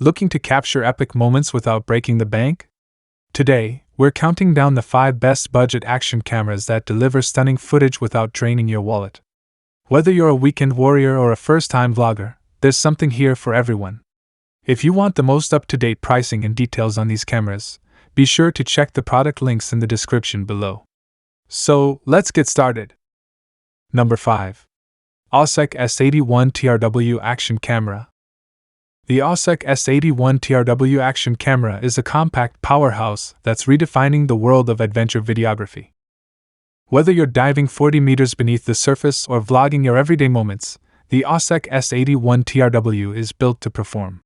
Looking to capture epic moments without breaking the bank? Today, we're counting down the 5 best budget action cameras that deliver stunning footage without draining your wallet. Whether you're a weekend warrior or a first-time vlogger, there's something here for everyone. If you want the most up-to-date pricing and details on these cameras, be sure to check the product links in the description below. So, let's get started. Number 5. AUSEK S81 TRW Action Camera. The AUSEK S81 TRW Action Camera is a compact powerhouse that's redefining the world of adventure videography. Whether you're diving 40 meters beneath the surface or vlogging your everyday moments, the AUSEK S81 TRW is built to perform.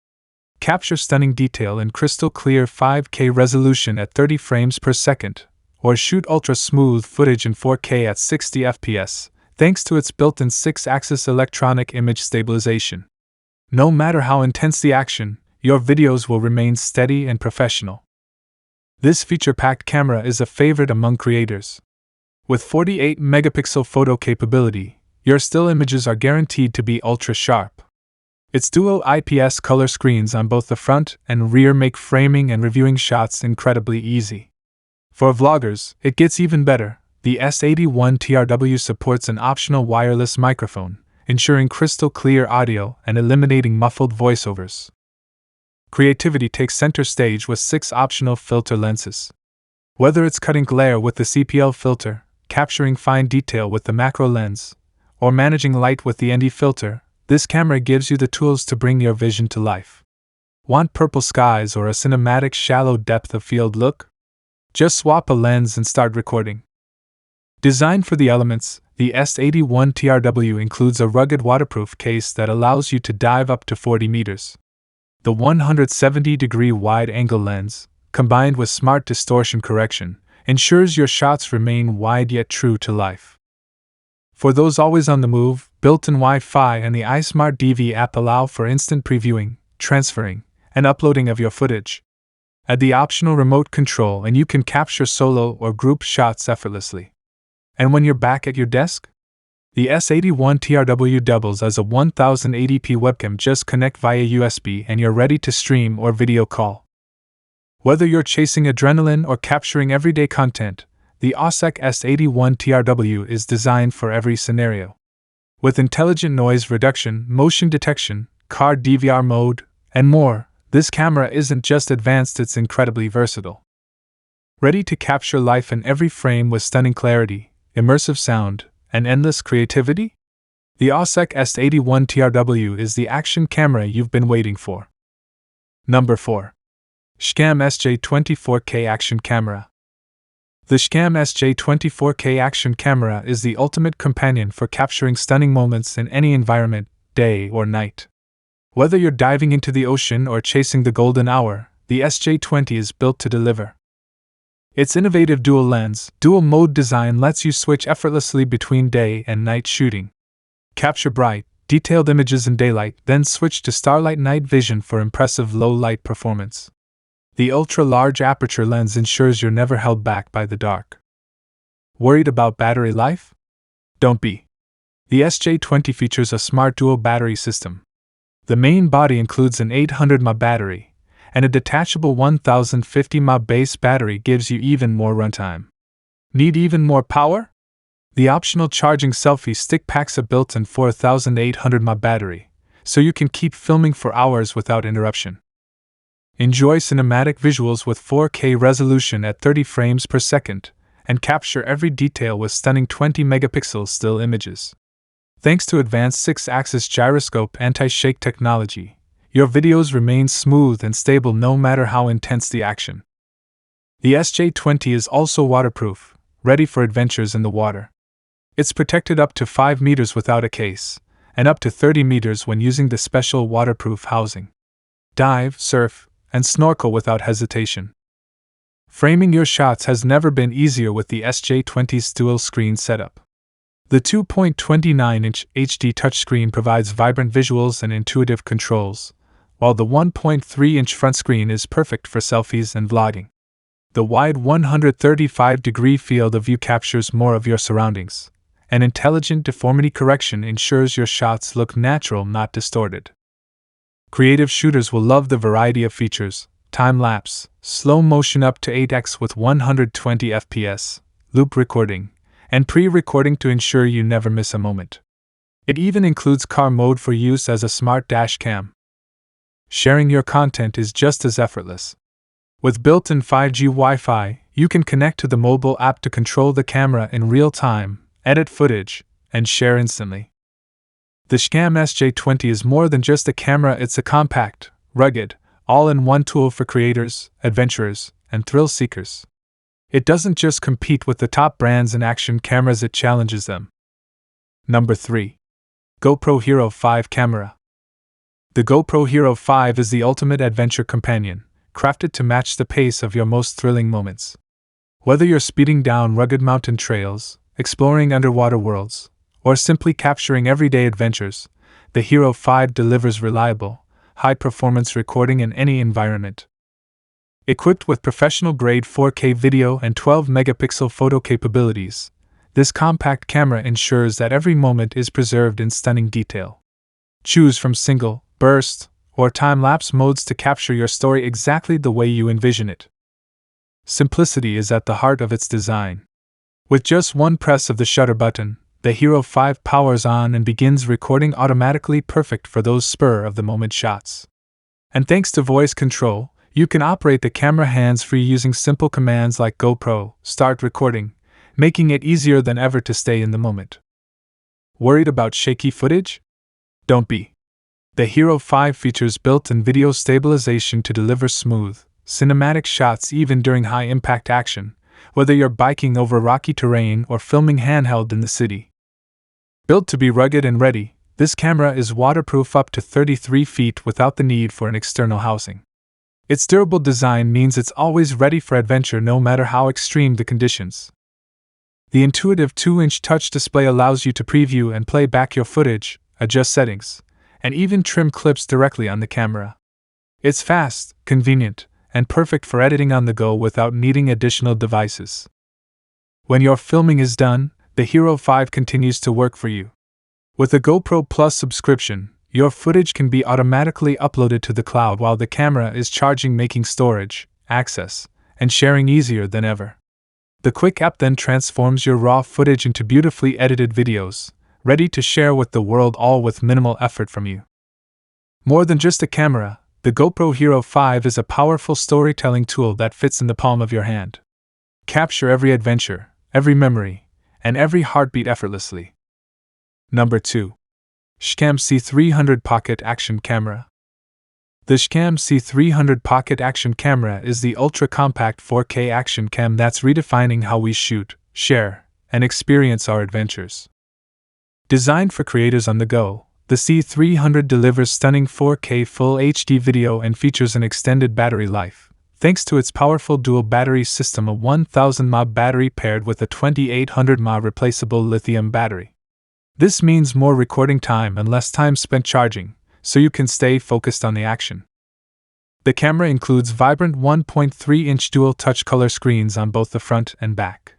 Capture stunning detail in crystal clear 5K resolution at 30 frames per second, or shoot ultra-smooth footage in 4K at 60 FPS, thanks to its built-in 6-axis electronic image stabilization. No matter how intense the action, your videos will remain steady and professional. This feature-packed camera is a favorite among creators. With 48-megapixel photo capability, your still images are guaranteed to be ultra-sharp. Its dual IPS color screens on both the front and rear make framing and reviewing shots incredibly easy. For vloggers, it gets even better. The S81 TRW supports an optional wireless microphone, ensuring crystal clear audio and eliminating muffled voiceovers. Creativity takes center stage with 6 optional filter lenses. Whether it's cutting glare with the CPL filter, capturing fine detail with the macro lens, or managing light with the ND filter, this camera gives you the tools to bring your vision to life. Want purple skies or a cinematic shallow depth of field look? Just swap a lens and start recording. Designed for the elements, the S81 TRW includes a rugged waterproof case that allows you to dive up to 40 meters. The 170-degree wide-angle lens, combined with smart distortion correction, ensures your shots remain wide yet true to life. For those always on the move, built-in Wi-Fi and the iSmart DV app allow for instant previewing, transferring, and uploading of your footage. Add the optional remote control and you can capture solo or group shots effortlessly. And when you're back at your desk? The S81 TRW doubles as a 1080p webcam. Just connect via USB and you're ready to stream or video call. Whether you're chasing adrenaline or capturing everyday content, the AUSEK S81 TRW is designed for every scenario. With intelligent noise reduction, motion detection, car DVR mode, and more, this camera isn't just advanced, it's incredibly versatile. Ready to capture life in every frame with stunning clarity, immersive sound, and endless creativity? The AUSEK S81 TRW is the action camera you've been waiting for. Number 4. SJCAM SJ24K Action Camera. The SJCAM SJ24K Action Camera is the ultimate companion for capturing stunning moments in any environment, day or night. Whether you're diving into the ocean or chasing the golden hour, the SJ20 is built to deliver. Its innovative dual-lens, dual-mode design lets you switch effortlessly between day and night shooting. Capture bright, detailed images in daylight, then switch to starlight night vision for impressive low-light performance. The ultra-large aperture lens ensures you're never held back by the dark. Worried about battery life? Don't be. The SJ20 features a smart dual battery system. The main body includes an 800 mAh battery, and a detachable 1050 mAh base battery gives you even more runtime. Need even more power? The optional charging selfie stick packs a built-in 4800 mAh battery, so you can keep filming for hours without interruption. Enjoy cinematic visuals with 4K resolution at 30 frames per second, and capture every detail with stunning 20-megapixel still images. Thanks to advanced 6-axis gyroscope anti-shake technology, your videos remain smooth and stable no matter how intense the action. The SJ20 is also waterproof, ready for adventures in the water. It's protected up to 5 meters without a case, and up to 30 meters when using the special waterproof housing. Dive, surf, and snorkel without hesitation. Framing your shots has never been easier with the SJ20's dual-screen setup. The 2.29-inch HD touchscreen provides vibrant visuals and intuitive controls, while the 1.3-inch front screen is perfect for selfies and vlogging. The wide 135-degree field of view captures more of your surroundings, and intelligent deformity correction ensures your shots look natural, not distorted. Creative shooters will love the variety of features: time-lapse, slow motion up to 8x with 120 fps, loop recording, and pre-recording to ensure you never miss a moment. It even includes car mode for use as a smart dash cam. Sharing your content is just as effortless. With built-in 5G Wi-Fi, you can connect to the mobile app to control the camera in real time, edit footage, and share instantly. The SJCAM SJ20 is more than just a camera, it's a compact, rugged, all-in-one tool for creators, adventurers, and thrill seekers. It doesn't just compete with the top brands in action cameras, it challenges them. Number 3. GoPro Hero 5 Camera. The GoPro Hero 5 is the ultimate adventure companion, crafted to match the pace of your most thrilling moments. Whether you're speeding down rugged mountain trails, exploring underwater worlds, or simply capturing everyday adventures, the Hero 5 delivers reliable, high-performance recording in any environment. Equipped with professional-grade 4K video and 12-megapixel photo capabilities, this compact camera ensures that every moment is preserved in stunning detail. Choose from single, burst, or time-lapse modes to capture your story exactly the way you envision it. Simplicity is at the heart of its design. With just one press of the shutter button, the Hero 5 powers on and begins recording automatically, perfect for those spur-of-the-moment shots. And thanks to voice control, you can operate the camera hands-free using simple commands like GoPro, start recording, making it easier than ever to stay in the moment. Worried about shaky footage? Don't be. The Hero 5 features built-in video stabilization to deliver smooth, cinematic shots even during high-impact action, whether you're biking over rocky terrain or filming handheld in the city. Built to be rugged and ready, this camera is waterproof up to 33 feet without the need for an external housing. Its durable design means it's always ready for adventure no matter how extreme the conditions. The intuitive 2-inch touch display allows you to preview and play back your footage, adjust settings, and even trim clips directly on the camera. It's fast, convenient, and perfect for editing on the go without needing additional devices. When your filming is done, the Hero 5 continues to work for you. With a GoPro Plus subscription, your footage can be automatically uploaded to the cloud while the camera is charging, making storage, access, and sharing easier than ever. The quick app then transforms your raw footage into beautifully edited videos, ready to share with the world, all with minimal effort from you. More than just a camera, the GoPro Hero 5 is a powerful storytelling tool that fits in the palm of your hand. Capture every adventure, every memory, and every heartbeat effortlessly. Number 2. SJCAM C300 Pocket Action Camera. The SJCAM C300 Pocket Action Camera is the ultra-compact 4K action cam that's redefining how we shoot, share, and experience our adventures. Designed for creators on the go, the C300 delivers stunning 4K Full HD video and features an extended battery life, thanks to its powerful dual battery system, a 1000 mAh battery paired with a 2800 mAh replaceable lithium battery. This means more recording time and less time spent charging, so you can stay focused on the action. The camera includes vibrant 1.3-inch dual-touch color screens on both the front and back.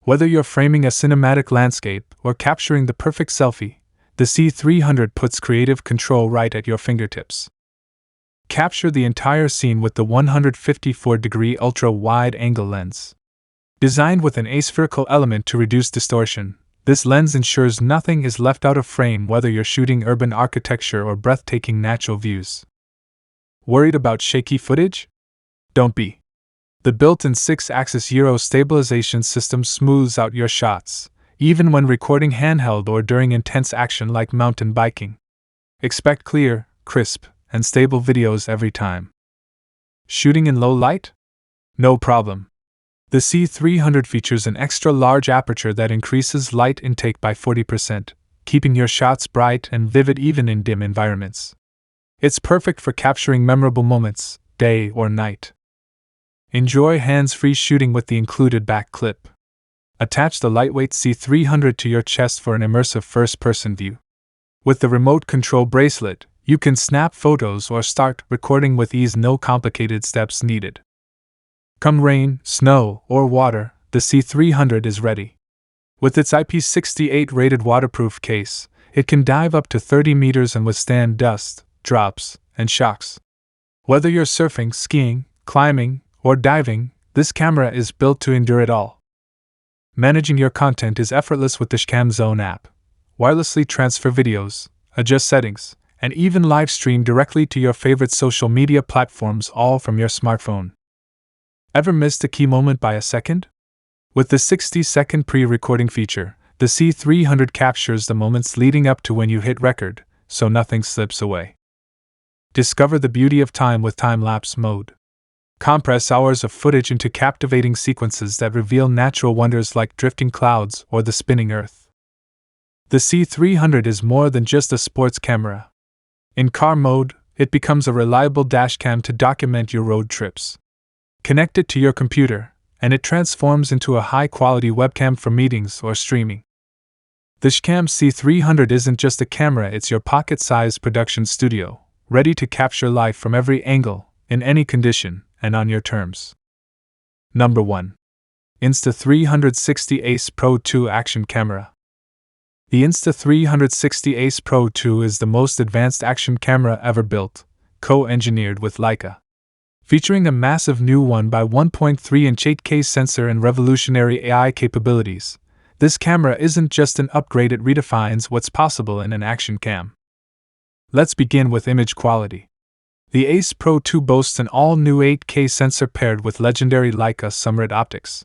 Whether you're framing a cinematic landscape or capturing the perfect selfie, the C300 puts creative control right at your fingertips. Capture the entire scene with the 154-degree ultra-wide-angle lens. Designed with an aspherical element to reduce distortion, this lens ensures nothing is left out of frame, whether you're shooting urban architecture or breathtaking natural views. Worried about shaky footage? Don't be. The built-in 6-axis gyro stabilization system smooths out your shots, even when recording handheld or during intense action like mountain biking. Expect clear, crisp, and stable videos every time. Shooting in low light? No problem. The C300 features an extra-large aperture that increases light intake by 40%, keeping your shots bright and vivid even in dim environments. It's perfect for capturing memorable moments, day or night. Enjoy hands-free shooting with the included back clip. Attach the lightweight C300 to your chest for an immersive first-person view. With the remote control bracelet, you can snap photos or start recording with ease, no complicated steps needed. Come rain, snow, or water, the C300 is ready. With its IP68 rated waterproof case, it can dive up to 30 meters and withstand dust, drops, and shocks. Whether you're surfing, skiing, climbing, or diving, this camera is built to endure it all. Managing your content is effortless with the SJCAM Zone app. Wirelessly transfer videos, adjust settings, and even live stream directly to your favorite social media platforms, all from your smartphone. Ever missed a key moment by a second? With the 60-second pre-recording feature, the C300 captures the moments leading up to when you hit record, so nothing slips away. Discover the beauty of time with time-lapse mode. Compress hours of footage into captivating sequences that reveal natural wonders like drifting clouds or the spinning earth. The C300 is more than just a sports camera. In car mode, it becomes a reliable dashcam to document your road trips. Connect it to your computer, and it transforms into a high-quality webcam for meetings or streaming. The SJCAM C300 isn't just a camera, it's your pocket-sized production studio, ready to capture life from every angle, in any condition, and on your terms. Number 1. Insta360 Ace Pro 2 Action Camera. The Insta360 Ace Pro 2 is the most advanced action camera ever built, co-engineered with Leica. Featuring a massive new 1x1.3-inch 8K sensor and revolutionary AI capabilities, this camera isn't just an upgrade, it redefines what's possible in an action cam. Let's begin with image quality. The Ace Pro 2 boasts an all-new 8K sensor paired with legendary Leica Sumrit optics.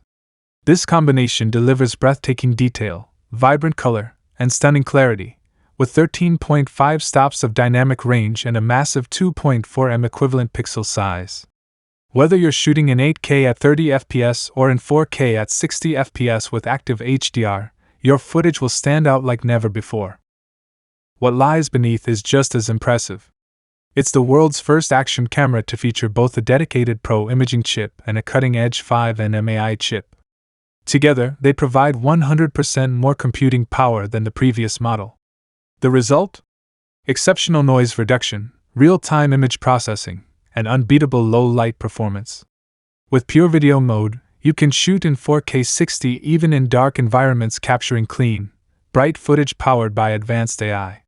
This combination delivers breathtaking detail, vibrant color, and stunning clarity, with 13.5 stops of dynamic range and a massive 2.4 equivalent pixel size. Whether you're shooting in 8K at 30 fps or in 4K at 60 fps with active HDR, your footage will stand out like never before. What lies beneath is just as impressive. It's the world's first action camera to feature both a dedicated Pro imaging chip and a cutting-edge 5nm AI chip. Together, they provide 100% more computing power than the previous model. The result? Exceptional noise reduction, real-time image processing, and unbeatable low-light performance. With pure video mode, you can shoot in 4K 60 even in dark environments, capturing clean, bright footage powered by advanced AI.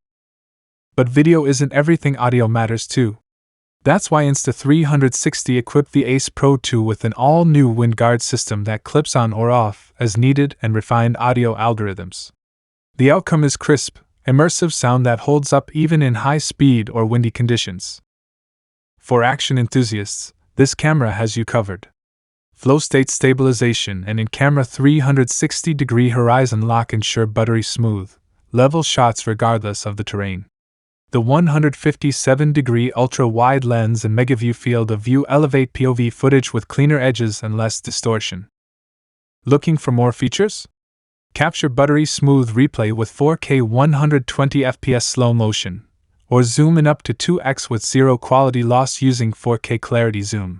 But video isn't everything, audio matters too. That's why Insta360 equipped the Ace Pro 2 with an all-new WindGuard system that clips on or off as needed and refined audio algorithms. The outcome is crisp, immersive sound that holds up even in high-speed or windy conditions. For action enthusiasts, this camera has you covered. Flow state stabilization and in-camera 360-degree horizon lock ensure buttery smooth, level shots regardless of the terrain. The 157-degree ultra-wide lens and megaview field of view elevate POV footage with cleaner edges and less distortion. Looking for more features? Capture buttery smooth replay with 4K 120 fps slow motion, or zoom in up to 2x with zero quality loss using 4K clarity zoom.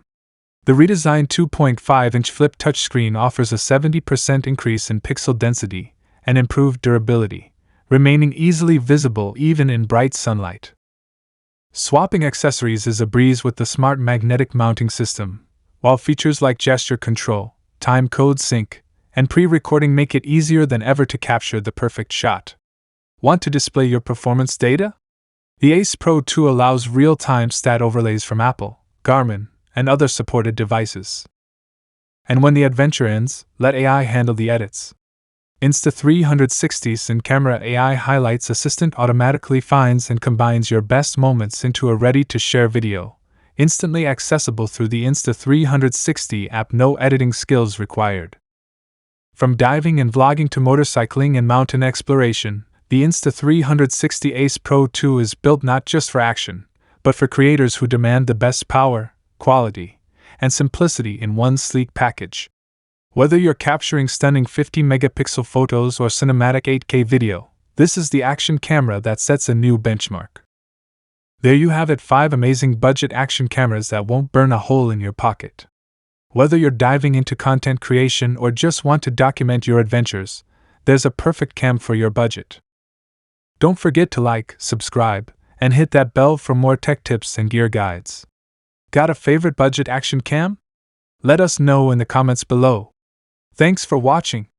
The redesigned 2.5-inch flip touchscreen offers a 70% increase in pixel density and improved durability, remaining easily visible even in bright sunlight. Swapping accessories is a breeze with the smart magnetic mounting system, while features like gesture control, time code sync, and pre-recording make it easier than ever to capture the perfect shot. Want to display your performance data? The Ace Pro 2 allows real-time stat overlays from Apple, Garmin, and other supported devices. And when the adventure ends, let AI handle the edits. Insta360's in-camera AI highlights assistant automatically finds and combines your best moments into a ready-to-share video, instantly accessible through the Insta360 app. No editing skills required. From diving and vlogging to motorcycling and mountain exploration, the Insta360 Ace Pro 2 is built not just for action, but for creators who demand the best power, quality, and simplicity in one sleek package. Whether you're capturing stunning 50-megapixel photos or cinematic 8K video, this is the action camera that sets a new benchmark. There you have it, 5 amazing budget action cameras that won't burn a hole in your pocket. Whether you're diving into content creation or just want to document your adventures, there's a perfect cam for your budget. Don't forget to like, subscribe, and hit that bell for more tech tips and gear guides. Got a favorite budget action cam? Let us know in the comments below. Thanks for watching.